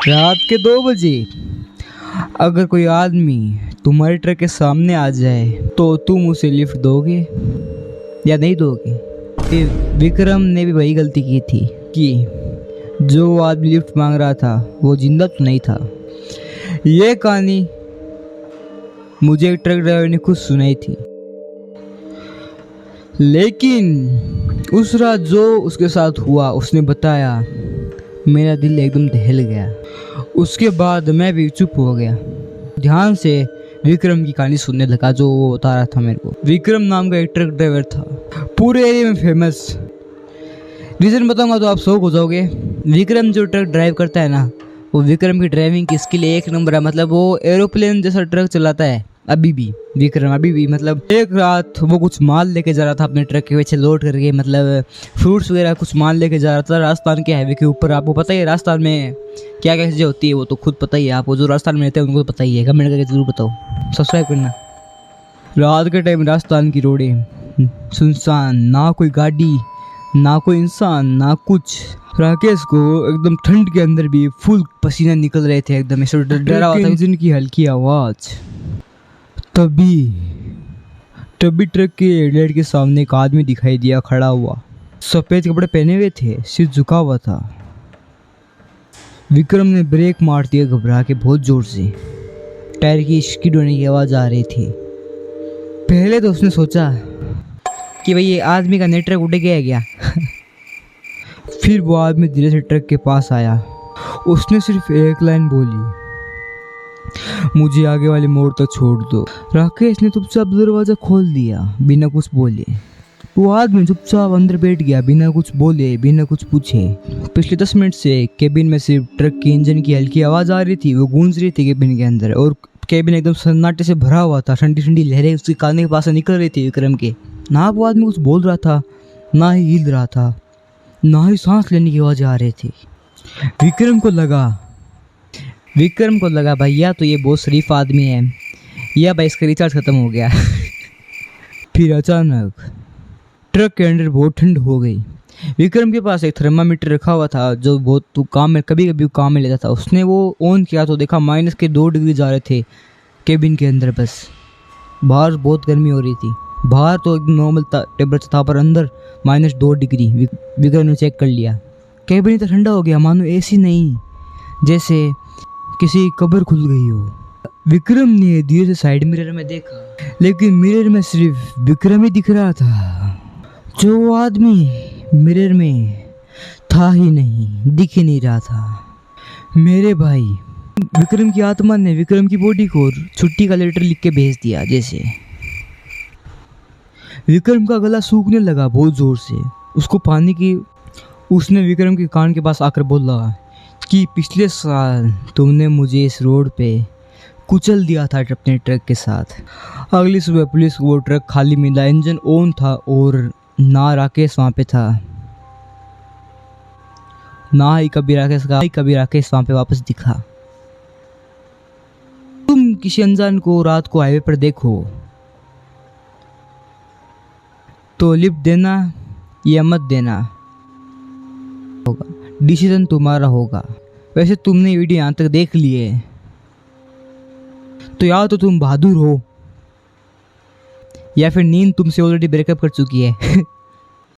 रात के 2 बजे अगर कोई आदमी तुम्हारे ट्रक के सामने आ जाए तो तुम उसे लिफ्ट दोगे या नहीं दोगे? फिर विक्रम ने भी वही गलती की थी कि जो आदमी लिफ्ट मांग रहा था वो जिंदा तो नहीं था। ये कहानी मुझे एक ट्रक ड्राइवर ने खुद सुनाई थी, लेकिन उस रात जो उसके साथ हुआ उसने बताया, मेरा दिल एकदम दहल गया। उसके बाद मैं भी चुप हो गया, ध्यान से विक्रम की कहानी सुनने लगा जो वो बता रहा था मेरे को। विक्रम नाम का एक ट्रक ड्राइवर था, पूरे एरिया में फेमस। रीज़न बताऊंगा तो आप शौक हो जाओगे। विक्रम जो ट्रक ड्राइव करता है ना, वो विक्रम की ड्राइविंग की स्किल एक नंबर है। मतलब वो एरोप्लेन जैसा ट्रक चलाता है अभी भी विक्रम, अभी भी। मतलब एक रात वो कुछ माल लेके जा रहा था अपने ट्रक के पीछे लोड करके, मतलब फ्रूट्स वगैरह कुछ माल लेके जा रहा था राजस्थान के हाईवे के ऊपर। आपको पता ही है राजस्थान में क्या क्या चीज़ें होती है, वो तो खुद पता ही है आपको। जो राजस्थान में रहते हैं उनको तो पता ही है, कमेंट करके जरूर बताओ, सब्सक्राइब करना। रात के टाइम राजस्थान की रोडें सुनसान, ना कोई गाड़ी ना कोई इंसान ना कुछ। राकेश को एकदम ठंड के अंदर भी फुल पसीना निकल रहे थे, एकदम ऐसे डरा हुआ था। इंजन की हल्की आवाज़, तभी ट्रक के हेडलाइट के सामने एक आदमी दिखाई दिया खड़ा हुआ। सफ़ेद कपड़े पहने हुए थे, सिर झुका हुआ था। विक्रम ने ब्रेक मार दिया घबरा के बहुत ज़ोर से। टायर की स्किड होने की आवाज़ आ रही थी। पहले तो उसने सोचा कि भाई ये आदमी का नेटवर्क उड़ गया है क्या। फिर वो आदमी धीरे से ट्रक के पास आया। उसने सिर्फ एक लाइन बोली, मुझे आगे वाले मोड़ तक छोड़ दो। राकेश ने चुपचाप दरवाज़ा खोल दिया बिना कुछ बोले। वो आदमी चुपचाप अंदर बैठ गया बिना कुछ बोले, बिना कुछ पूछे। पिछले 10 मिनट से केबिन में सिर्फ ट्रक के इंजन की हल्की आवाज़ आ रही थी, वो गूंज रही थी केबिन के अंदर। और केबिन एकदम सन्नाटे से भरा हुआ था, ठंडी ठंडी लहरें उसके कान के पास से निकल रही थी विक्रम के। ना वो आदमी कुछ बोल रहा था, ना ही हिल रहा था, ना ही सांस लेने की आवाज़ आ रही थी। विक्रम को लगा भैया तो ये बहुत शरीफ आदमी है, या भाई इसका रिचार्ज ख़त्म हो गया। फिर अचानक ट्रक के अंदर बहुत ठंड हो गई। विक्रम के पास एक थर्मामीटर रखा हुआ था जो बहुत कभी कभी काम में लेता था। उसने वो ऑन किया तो देखा -2 डिग्री जा रहे थे केबिन के अंदर। बस बाहर बहुत गर्मी हो रही थी। बाहर तो एकदम नॉर्मल टेम्परेचर था, पर अंदर -2 डिग्री। विक्रम ने चेक कर लिया, केबिन इतना ठंडा हो गया मानो एसी नहीं, जैसे किसी कब्र खुल गई हो। विक्रम ने धीरे से साइड मिरर में देखा, लेकिन मिरर में सिर्फ विक्रम ही दिख रहा था। जो आदमी मिरर में था ही नहीं, दिख ही नहीं रहा था। मेरे भाई, विक्रम की आत्मा ने विक्रम की बॉडी को छुट्टी का लेटर लिख के भेज दिया। जैसे विक्रम का गला सूखने लगा बहुत जोर से। उसको पानी की उसने विक्रम के कान के पास आकर बोला कि पिछले साल तुमने मुझे इस रोड पे कुचल दिया था अपने ट्रक के साथ। अगली सुबह पुलिस को वो ट्रक खाली मिला, इंजन ऑन था और ना राकेश वहाँ पे था, ना ही कभी राकेश वहाँ पे वापस दिखा। तुम किसी अनजान को रात को हाईवे पर देखो तो लिफ्ट देना या मत देना होगा, डिसीजन तुम्हारा होगा। वैसे तुमने वीडियो यहाँ तक देख ली है तो या तो तुम बहादुर हो या फिर नींद तुमसे ऑलरेडी ब्रेकअप कर चुकी है।